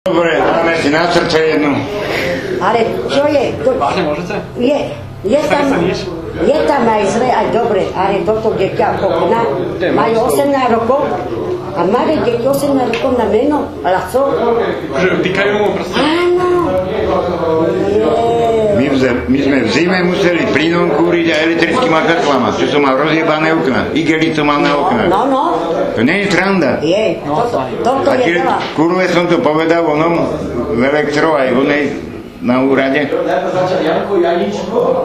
Dobre, dáme si na srdce jednu. Ale čo je? Vážne môžete? Je tam aj zle, aj dobre, ale toto dieťa kokna majú 18 rokov a malé dieťa 18 rokov na meno Laco. Že týkajú mu proste? Áno. My sme v zime museli plynom kúriť a elektrickým katlama, čo som mal rozjebané okna. Igelico mal na okna. No. To nie je sranda. Je, toto A je veľa. kurve som to povedal onom v elektro aj onej na úrade.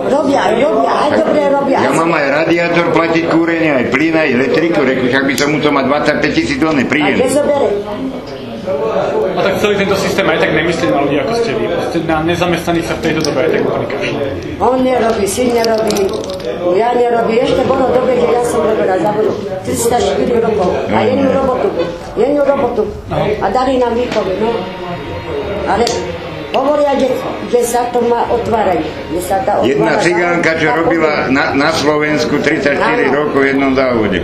Robia, aj dobre robia. Ja mám aj radiátor platiť kúrenie, aj plyn, aj elektriku, však by som mu to mal 25 000 dolné A príjem. kde zobere? A tak celý tento systém aj tak nemyslí na ľudí ako ste vy. Proste na nezamestnaných sa v tejto dobe aj tak úplne kašľa. On nerobí, syn nerobí, ja nerobí. Ešte bolo dobre, že ja som robila za vodu 304 rokov. A jednu robotu. A dali nám výchove, no. Ale hovoria, že sa to má otvárať. Jedna cigánka, čo robila na Slovensku 34 rokov v jednom závode.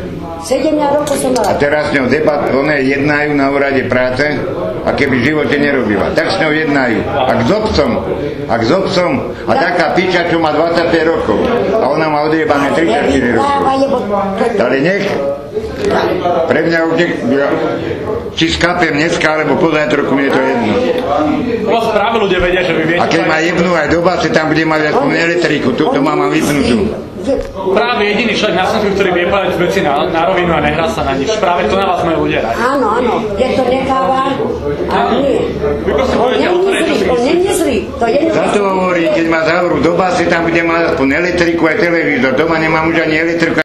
7 rokov som mala. A teraz s ňou one jednajú na úrade práce, a keby v živote nerobila. Tak s ňou jednajú. A k obcom. A taká piča, čo má 25 rokov. A ona má odjebané 34 rokov. Ale nech. Pre mňa či skápem dneska, alebo pozajtrku, mne je to jedno. Vás práve ľudia vedia, že vy viete. A keď ma jebnú aj do basy, tam bude mať aspoň elektriku. Tu mám vypnutú. Práve jediný človek na Slovensku, ktorý vie povedať veci na rovinu a nehrá sa na nič. Práve to na vás majú ľudia radi. Áno, je to necháva, ale nie. Vy proste poviete otvorene, čo si On myslíte. nemyslí. Za to hovorí, keď ma zavrú do basy, tam bude mať aspoň elektriku aj televízor. Doma nemám už ani elektriku.